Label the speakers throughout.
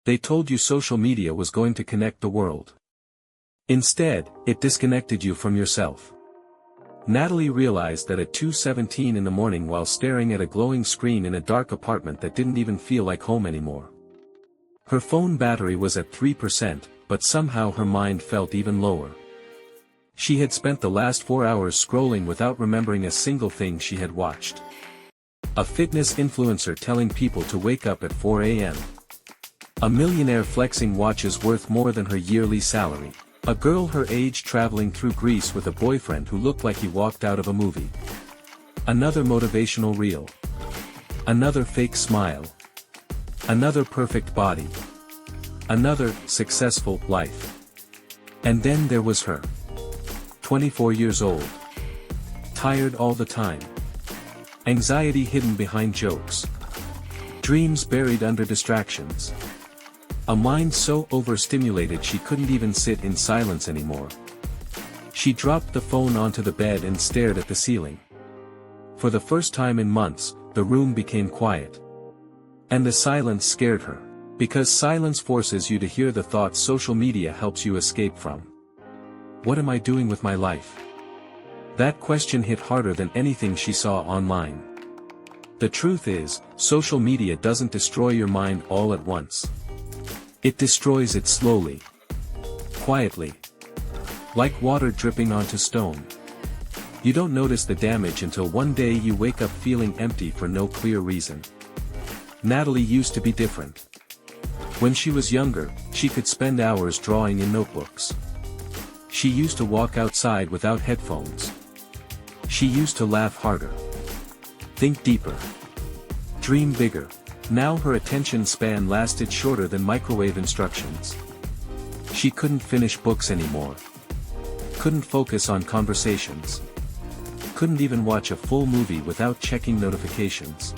Speaker 1: They told you social media was going to connect the world. Instead, it disconnected you from yourself. Natalie realized that at 2:17 in the morning while staring at a glowing screen in a dark apartment that didn't even feel like home anymore. Her phone battery was at 3%, but somehow her mind felt even lower. She had spent the last 4 hours scrolling without remembering a single thing she had watched. A fitness influencer telling people to wake up at 4 a.m. A millionaire flexing watches worth more than her yearly salary. A girl her age traveling through Greece with a boyfriend who looked like he walked out of a movie. Another motivational reel. Another fake smile. Another perfect body. Another successful life. And then there was her. 24 years old. Tired all the time. Anxiety hidden behind jokes. Dreams buried under distractions. A mind so overstimulated she couldn't even sit in silence anymore. She dropped the phone onto the bed and stared at the ceiling. For the first time in months, the room became quiet. And the silence scared her. Because silence forces you to hear the thoughts social media helps you escape from. What am I doing with my life? That question hit harder than anything she saw online. The truth is, social media doesn't destroy your mind all at once. It destroys it slowly. Quietly. Like water dripping onto stone. You don't notice the damage until one day you wake up feeling empty for no clear reason. Natalie used to be different. When she was younger, she could spend hours drawing in notebooks. She used to walk outside without headphones. She used to laugh harder. Think deeper. Dream bigger. Now her attention span lasted shorter than microwave instructions. She couldn't finish books anymore. Couldn't focus on conversations. Couldn't even watch a full movie without checking notifications.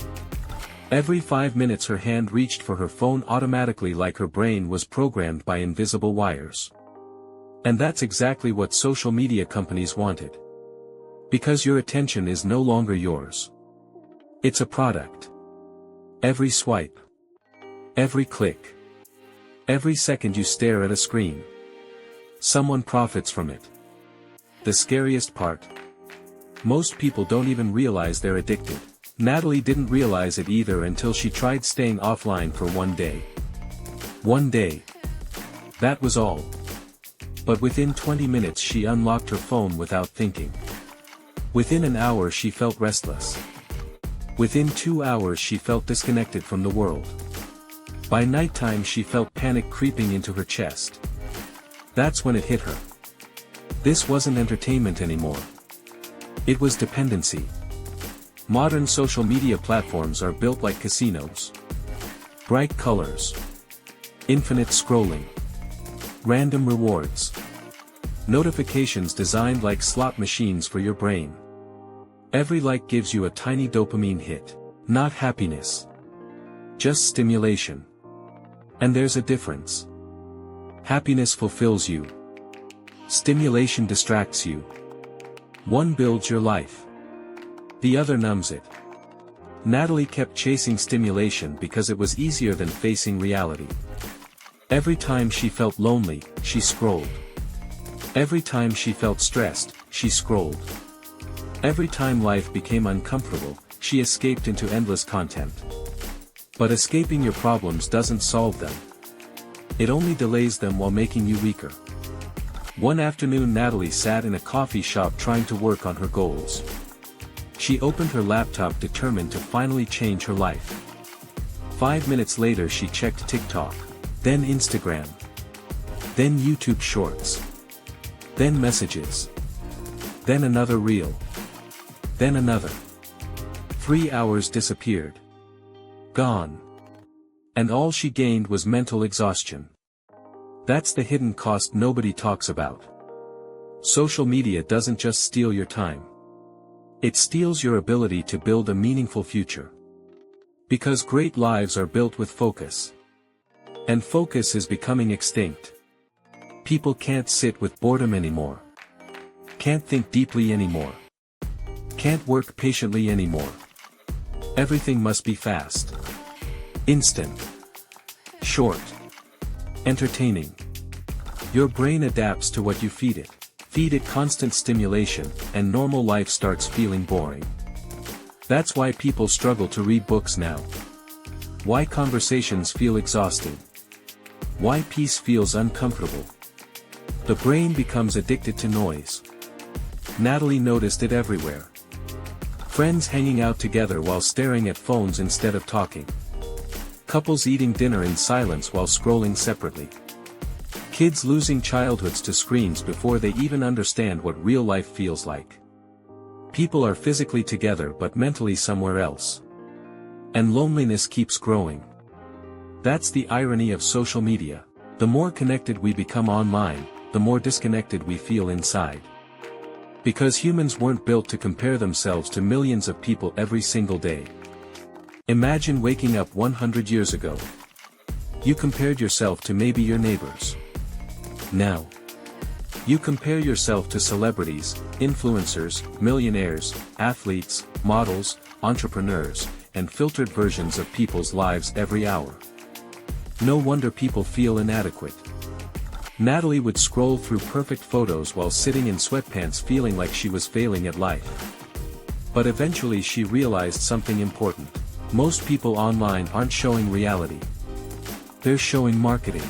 Speaker 1: Every 5 minutes her hand reached for her phone automatically, like her brain was programmed by invisible wires. And that's exactly what social media companies wanted. Because your attention is no longer yours. It's a product. Every swipe. Every click. Every second you stare at a screen. Someone profits from it. The scariest part. Most people don't even realize they're addicted. Natalie didn't realize it either until she tried staying offline for one day. One day. That was all. But within 20 minutes she unlocked her phone without thinking. Within an hour she felt restless. Within 2 hours she felt disconnected from the world. By nighttime she felt panic creeping into her chest. That's when it hit her. This wasn't entertainment anymore. It was dependency. Modern social media platforms are built like casinos. Bright colors. Infinite scrolling. Random rewards. Notifications designed like slot machines for your brain. Every like gives you a tiny dopamine hit. Not happiness. Just stimulation. And there's a difference. Happiness fulfills you. Stimulation distracts you. One builds your life. The other numbs it. Natalie kept chasing stimulation because it was easier than facing reality. Every time she felt lonely, she scrolled. Every time she felt stressed, she scrolled. Every time life became uncomfortable, she escaped into endless content. But escaping your problems doesn't solve them. It only delays them while making you weaker. One afternoon Natalie sat in a coffee shop trying to work on her goals. She opened her laptop determined to finally change her life. 5 minutes later she checked TikTok, then Instagram, then YouTube Shorts, then messages, then another reel. Then another. 3 hours disappeared. Gone. And all she gained was mental exhaustion. That's the hidden cost nobody talks about. Social media doesn't just steal your time. It steals your ability to build a meaningful future. Because great lives are built with focus. And focus is becoming extinct. People can't sit with boredom anymore. Can't think deeply anymore. Can't work patiently anymore. Everything must be fast. Instant. Short. Entertaining. Your brain adapts to what you feed it. Feed it constant stimulation, and normal life starts feeling boring. That's why people struggle to read books now. Why conversations feel exhausting. Why peace feels uncomfortable. The brain becomes addicted to noise. Natalie noticed it everywhere. Friends hanging out together while staring at phones instead of talking. Couples eating dinner in silence while scrolling separately. Kids losing childhoods to screens before they even understand what real life feels like. People are physically together but mentally somewhere else. And loneliness keeps growing. That's the irony of social media. The more connected we become online, the more disconnected we feel inside. Because humans weren't built to compare themselves to millions of people every single day. Imagine waking up 100 years ago. You compared yourself to maybe your neighbors. Now, you compare yourself to celebrities, influencers, millionaires, athletes, models, entrepreneurs, and filtered versions of people's lives every hour. No wonder people feel inadequate. Natalie would scroll through perfect photos while sitting in sweatpants feeling like she was failing at life. But eventually she realized something important. Most people online aren't showing reality. They're showing marketing.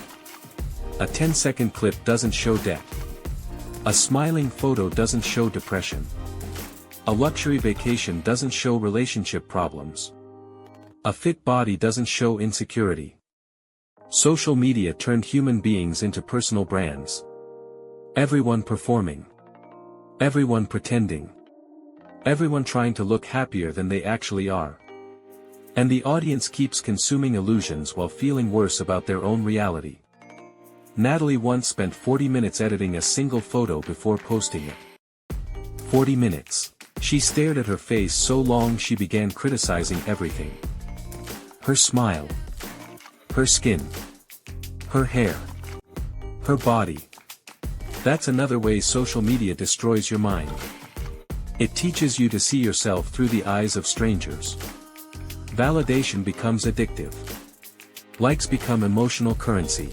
Speaker 1: A 10-second clip doesn't show debt. A smiling photo doesn't show depression. A luxury vacation doesn't show relationship problems. A fit body doesn't show insecurity. Social media turned human beings into personal brands. Everyone performing. Everyone pretending. Everyone trying to look happier than they actually are. And the audience keeps consuming illusions while feeling worse about their own reality. Natalie once spent 40 minutes editing a single photo before posting it. 40 minutes. She stared at her face so long she began criticizing everything. Her smile. Her skin. Her hair. Her body. That's another way social media destroys your mind. It teaches you to see yourself through the eyes of strangers. Validation becomes addictive. Likes become emotional currency.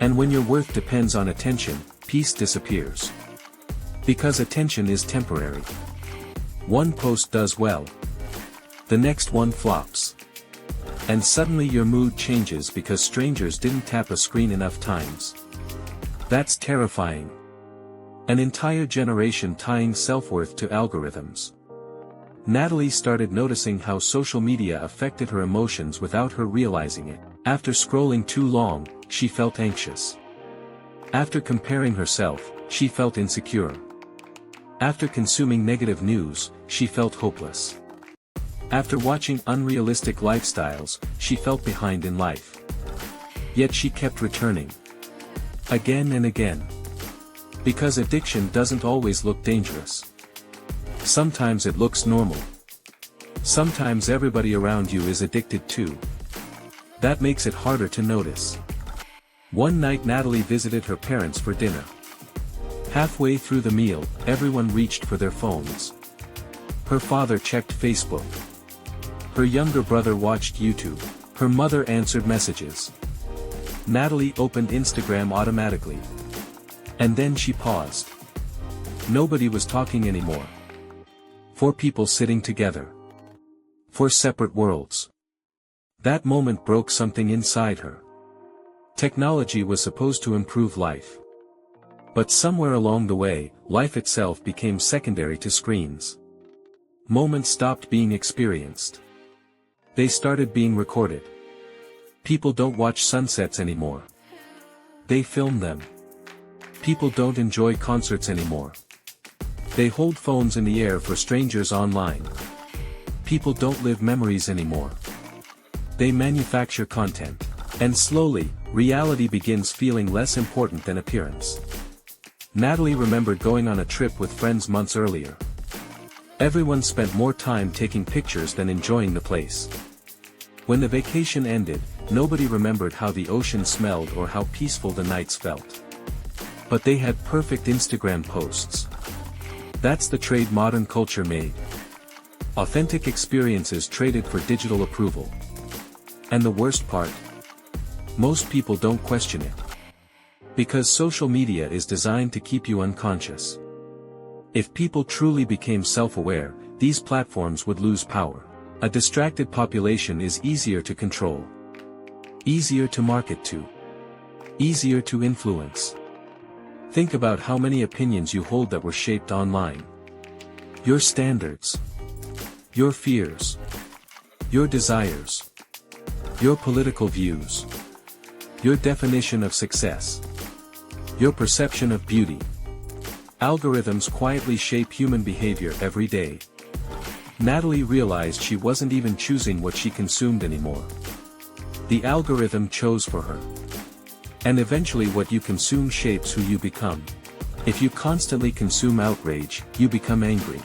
Speaker 1: And when your worth depends on attention, peace disappears. Because attention is temporary. One post does well. The next one flops. And suddenly your mood changes because strangers didn't tap a screen enough times. That's terrifying. An entire generation tying self-worth to algorithms. Natalie started noticing how social media affected her emotions without her realizing it. After scrolling too long, she felt anxious. After comparing herself, she felt insecure. After consuming negative news, she felt hopeless. After watching unrealistic lifestyles, she felt behind in life. Yet she kept returning. Again and again. Because addiction doesn't always look dangerous. Sometimes it looks normal. Sometimes everybody around you is addicted too. That makes it harder to notice. One night Natalie visited her parents for dinner. Halfway through the meal, everyone reached for their phones. Her father checked Facebook. Her younger brother watched YouTube. Her mother answered messages. Natalie opened Instagram automatically. And then she paused. Nobody was talking anymore. 4 people sitting together. 4 separate worlds. That moment broke something inside her. Technology was supposed to improve life. But somewhere along the way, life itself became secondary to screens. Moments stopped being experienced. They started being recorded. People don't watch sunsets anymore. They film them. People don't enjoy concerts anymore. They hold phones in the air for strangers online. People don't live memories anymore. They manufacture content. And slowly, reality begins feeling less important than appearance. Natalie remembered going on a trip with friends months earlier. Everyone spent more time taking pictures than enjoying the place. When the vacation ended, nobody remembered how the ocean smelled or how peaceful the nights felt. But they had perfect Instagram posts. That's the trade modern culture made. Authentic experiences traded for digital approval. And the worst part? Most people don't question it. Because social media is designed to keep you unconscious. If people truly became self-aware, these platforms would lose power. A distracted population is easier to control. Easier to market to. Easier to influence. Think about how many opinions you hold that were shaped online. Your standards. Your fears. Your desires. Your political views. Your definition of success. Your perception of beauty. Algorithms quietly shape human behavior every day. Natalie realized she wasn't even choosing what she consumed anymore. The algorithm chose for her. And eventually what you consume shapes who you become. If you constantly consume outrage, you become angry.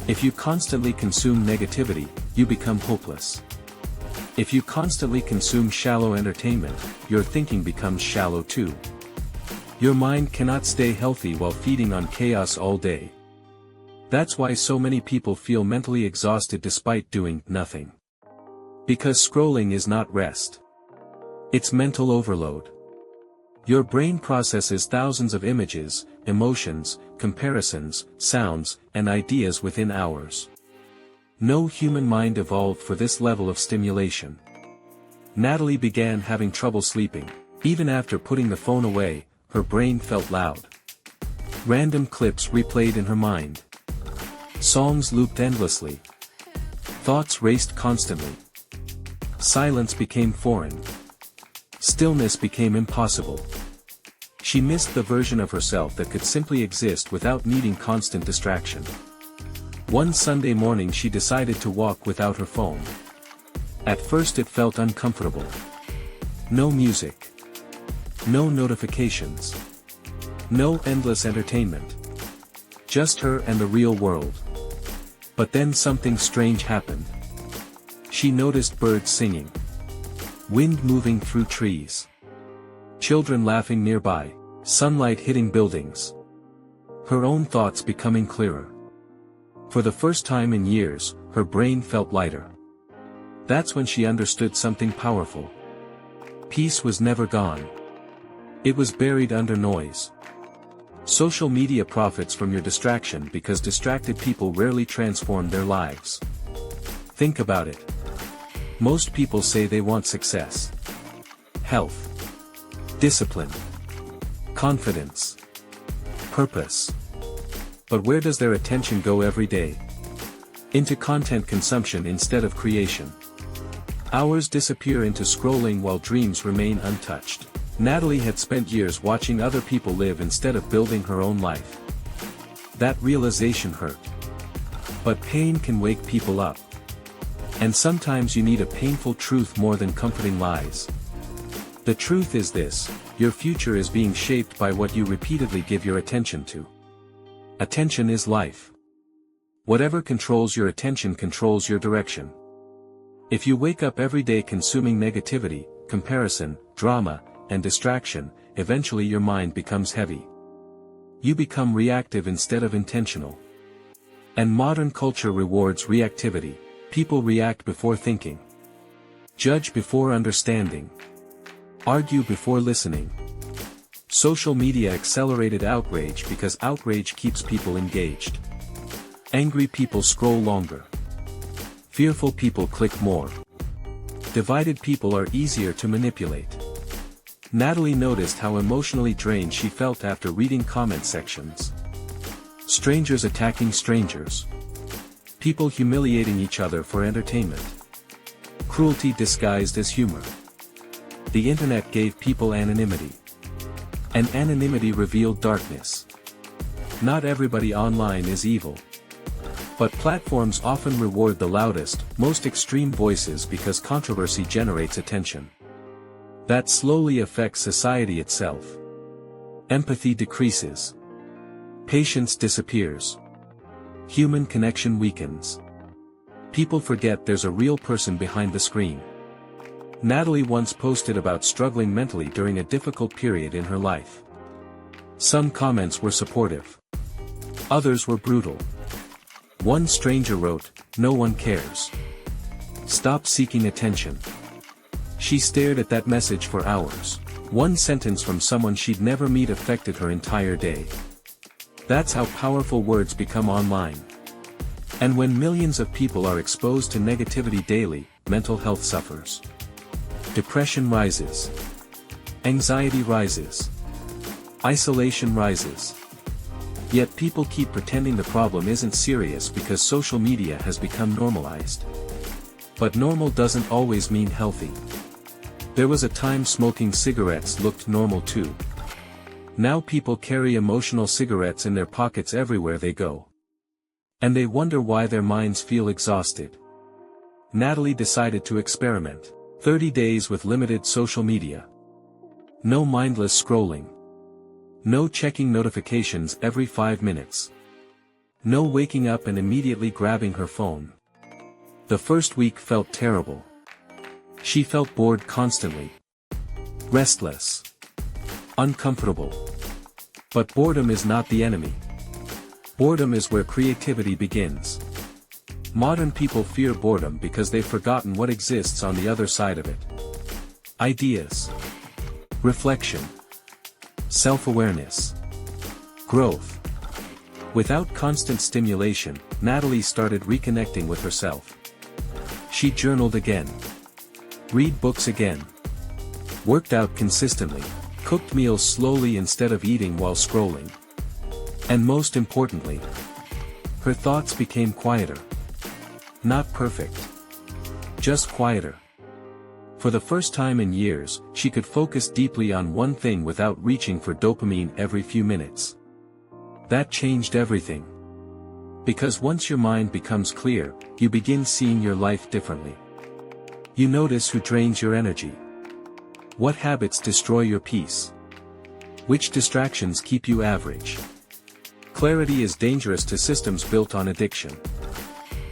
Speaker 1: If you constantly consume negativity, you become hopeless. If you constantly consume shallow entertainment, your thinking becomes shallow too. Your mind cannot stay healthy while feeding on chaos all day. That's why so many people feel mentally exhausted despite doing nothing. Because scrolling is not rest. It's mental overload. Your brain processes thousands of images, emotions, comparisons, sounds, and ideas within hours. No human mind evolved for this level of stimulation. Natalie began having trouble sleeping. Even after putting the phone away, her brain felt loud. Random clips replayed in her mind. Songs looped endlessly. Thoughts raced constantly. Silence became foreign. Stillness became impossible. She missed the version of herself that could simply exist without needing constant distraction. One Sunday morning she decided to walk without her phone. At first it felt uncomfortable. No music. No notifications. No endless entertainment. Just her and the real world. But then something strange happened. She noticed birds singing. Wind moving through trees. Children laughing nearby. Sunlight hitting buildings. Her own thoughts becoming clearer. For the first time in years, her brain felt lighter. That's when she understood something powerful. Peace was never gone. It was buried under noise. Social media profits from your distraction because distracted people rarely transform their lives. Think about it. Most people say they want success, health, discipline, confidence, purpose. But where does their attention go every day? Into content consumption instead of creation. Hours disappear into scrolling while dreams remain untouched. Natalie had spent years watching other people live instead of building her own life. That realization hurt. But pain can wake people up. And sometimes you need a painful truth more than comforting lies. The truth is this: your future is being shaped by what you repeatedly give your attention to. Attention is life. Whatever controls your attention controls your direction. If you wake up every day consuming negativity, comparison, drama, and distraction, eventually your mind becomes heavy. You become reactive instead of intentional. And modern culture rewards reactivity. People react before thinking. Judge before understanding. Argue before listening. Social media accelerated outrage because outrage keeps people engaged. Angry people scroll longer. Fearful people click more. Divided people are easier to manipulate. Natalie noticed how emotionally drained she felt after reading comment sections. Strangers attacking strangers. People humiliating each other for entertainment. Cruelty disguised as humor. The internet gave people anonymity. And anonymity revealed darkness. Not everybody online is evil. But platforms often reward the loudest, most extreme voices because controversy generates attention. That slowly affects society itself. Empathy decreases. Patience disappears. Human connection weakens. People forget there's a real person behind the screen. Natalie once posted about struggling mentally during a difficult period in her life. Some comments were supportive. Others were brutal. One stranger wrote, "No one cares. Stop seeking attention." She stared at that message for hours. One sentence from someone she'd never meet affected her entire day. That's how powerful words become online. And when millions of people are exposed to negativity daily, mental health suffers. Depression rises. Anxiety rises. Isolation rises. Yet people keep pretending the problem isn't serious because social media has become normalized. But normal doesn't always mean healthy. There was a time smoking cigarettes looked normal too. Now people carry emotional cigarettes in their pockets everywhere they go. And they wonder why their minds feel exhausted. Natalie decided to experiment. 30 days with limited social media. No mindless scrolling. No checking notifications every 5 minutes. No waking up and immediately grabbing her phone. The first week felt terrible. She felt bored constantly. Restless. Uncomfortable. But boredom is not the enemy. Boredom is where creativity begins. Modern people fear boredom because they've forgotten what exists on the other side of it. Ideas. Reflection. Self-awareness. Growth. Without constant stimulation, Natalie started reconnecting with herself. She journaled again. Read books again. Worked out consistently. Cooked meals slowly instead of eating while scrolling. And most importantly, her thoughts became quieter. Not perfect. Just quieter. For the first time in years, she could focus deeply on one thing without reaching for dopamine every few minutes. That changed everything. Because once your mind becomes clear, you begin seeing your life differently. You notice who drains your energy. What habits destroy your peace. Which distractions keep you average. Clarity is dangerous to systems built on addiction.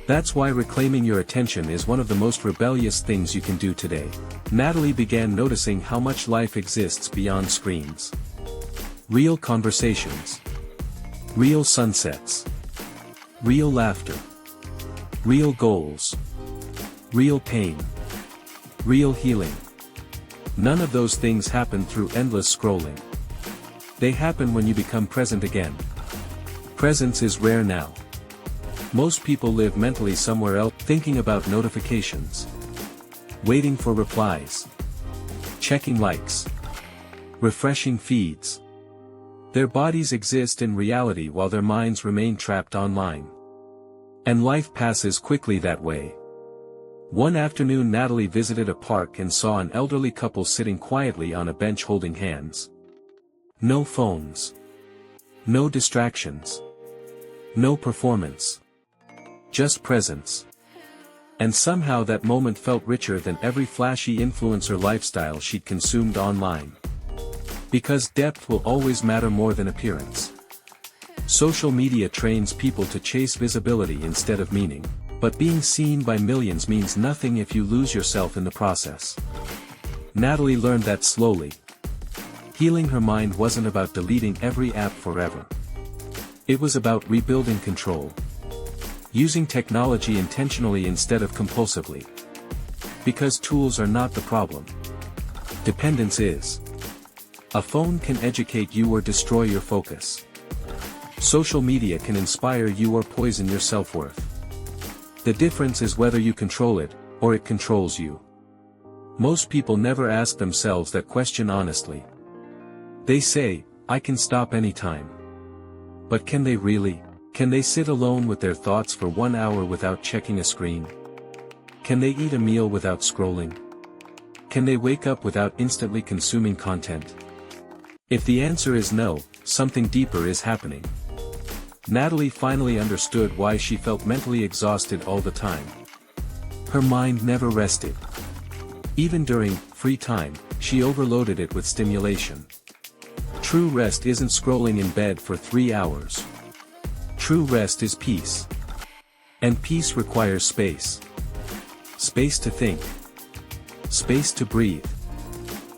Speaker 1: That's why reclaiming your attention is one of the most rebellious things you can do today. Natalie began noticing how much life exists beyond screens. Real conversations. Real sunsets. Real laughter. Real goals. Real pain. Real healing. None of those things happen through endless scrolling. They happen when you become present again. Presence is rare now. Most people live mentally somewhere else, thinking about notifications. Waiting for replies. Checking likes. Refreshing feeds. Their bodies exist in reality while their minds remain trapped online. And life passes quickly that way. One afternoon Natalie visited a park and saw an elderly couple sitting quietly on a bench holding hands. No phones. No distractions. No performance. Just presence. And somehow that moment felt richer than every flashy influencer lifestyle she'd consumed online. Because depth will always matter more than appearance. Social media trains people to chase visibility instead of meaning, but being seen by millions means nothing if you lose yourself in the process. Natalie learned that slowly. Healing her mind wasn't about deleting every app forever. It was about rebuilding control. Using technology intentionally instead of compulsively. Because tools are not the problem. Dependence is. A phone can educate you or destroy your focus. Social media can inspire you or poison your self-worth. The difference is whether you control it, or it controls you. Most people never ask themselves that question honestly. They say, I can stop anytime. But can they really? Can they sit alone with their thoughts for 1 hour without checking a screen? Can they eat a meal without scrolling? Can they wake up without instantly consuming content? If the answer is no, something deeper is happening. Natalie finally understood why she felt mentally exhausted all the time. Her mind never rested. Even during free time, she overloaded it with stimulation. True rest isn't scrolling in bed for 3 hours. True rest is peace. And peace requires space. Space to think. Space to breathe.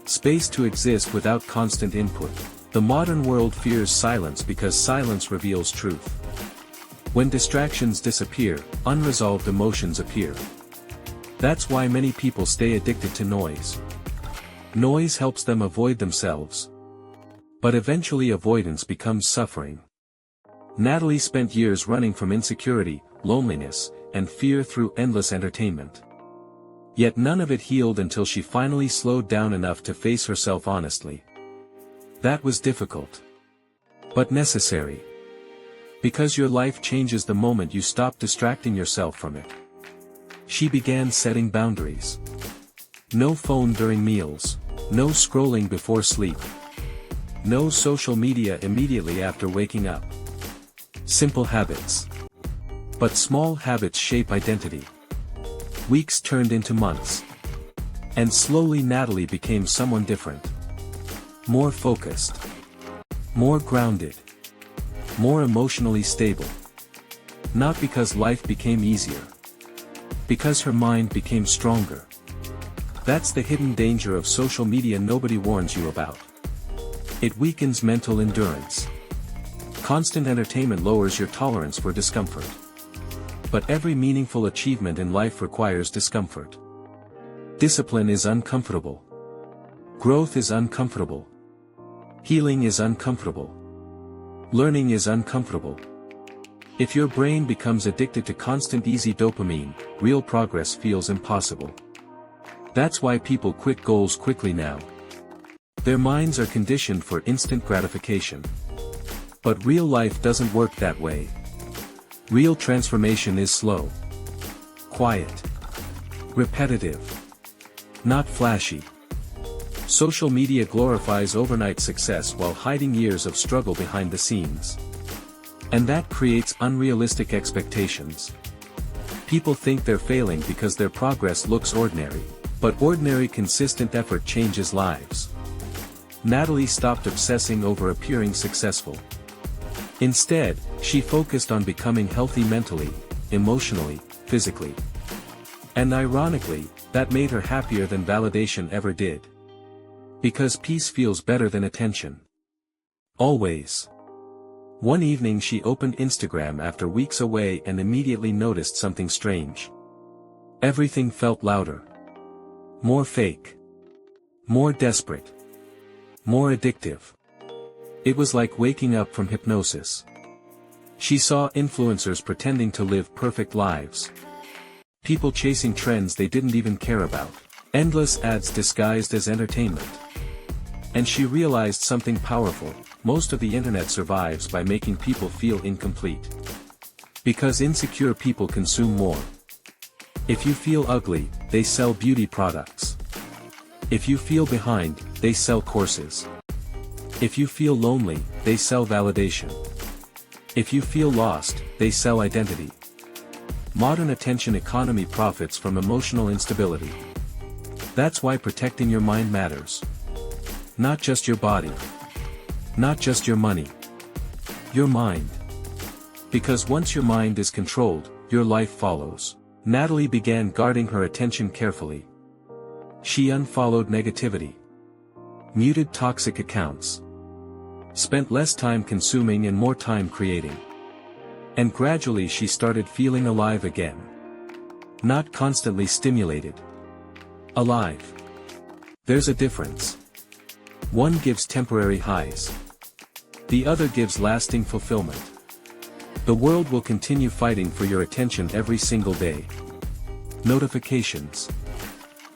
Speaker 1: Space to exist without constant input. The modern world fears silence because silence reveals truth. When distractions disappear, unresolved emotions appear. That's why many people stay addicted to noise. Noise helps them avoid themselves. But eventually avoidance becomes suffering. Natalie spent years running from insecurity, loneliness, and fear through endless entertainment. Yet none of it healed until she finally slowed down enough to face herself honestly. That was difficult. But necessary. Because your life changes the moment you stop distracting yourself from it. She began setting boundaries. No phone during meals, no scrolling before sleep. No social media immediately after waking up. Simple habits. But small habits shape identity. Weeks turned into months. And slowly Natalie became someone different. More focused. More grounded. More emotionally stable. Not because life became easier. Because her mind became stronger. That's the hidden danger of social media nobody warns you about. It weakens mental endurance. Constant entertainment lowers your tolerance for discomfort. But every meaningful achievement in life requires discomfort. Discipline is uncomfortable. Growth is uncomfortable. Healing is uncomfortable. Learning is uncomfortable. If your brain becomes addicted to constant easy dopamine, real progress feels impossible. That's why people quit goals quickly now. Their minds are conditioned for instant gratification. But real life doesn't work that way. Real transformation is slow. Quiet. Repetitive. Not flashy. Social media glorifies overnight success while hiding years of struggle behind the scenes. And that creates unrealistic expectations. People think they're failing because their progress looks ordinary, but ordinary consistent effort changes lives. Natalie stopped obsessing over appearing successful. Instead, she focused on becoming healthy mentally, emotionally, physically. And ironically, that made her happier than validation ever did. Because peace feels better than attention. Always. One evening she opened Instagram after weeks away and immediately noticed something strange. Everything felt louder. More fake. More desperate. More addictive. It was like waking up from hypnosis. She saw influencers pretending to live perfect lives. People chasing trends they didn't even care about. Endless ads disguised as entertainment. And she realized something powerful: most of the internet survives by making people feel incomplete. Because insecure people consume more. If you feel ugly, they sell beauty products. If you feel behind, they sell courses. If you feel lonely, they sell validation. If you feel lost, they sell identity. Modern attention economy profits from emotional instability. That's why protecting your mind matters. Not just your body. Not just your money. Your mind. Because once your mind is controlled, your life follows. Natalie began guarding her attention carefully. She unfollowed negativity. Muted toxic accounts. Spent less time consuming and more time creating. And gradually she started feeling alive again. Not constantly stimulated. Alive. There's a difference. One gives temporary highs. The other gives lasting fulfillment. The world will continue fighting for your attention every single day. Notifications.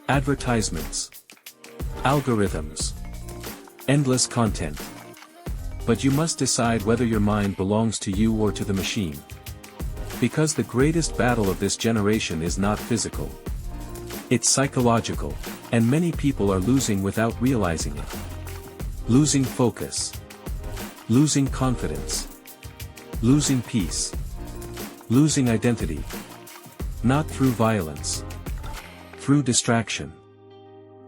Speaker 1: Advertisements. Algorithms. Endless content. But you must decide whether your mind belongs to you or to the machine. Because the greatest battle of this generation is not physical. It's psychological, and many people are losing without realizing it. Losing focus. Losing confidence. Losing peace. Losing identity. Not through violence. Through distraction.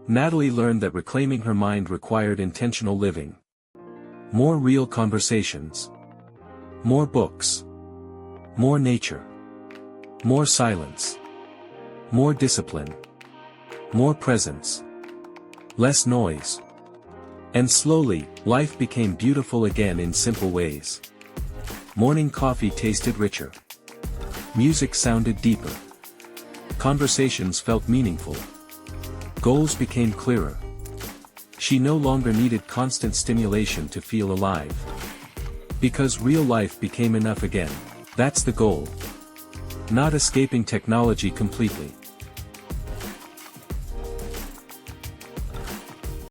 Speaker 1: Natalie learned that reclaiming her mind required intentional living. More real conversations. More books. More nature. More silence. More discipline. More presence. Less noise. And slowly, life became beautiful again in simple ways. Morning coffee tasted richer. Music sounded deeper. Conversations felt meaningful. Goals became clearer. She no longer needed constant stimulation to feel alive. Because real life became enough again. That's the goal. Not escaping technology completely.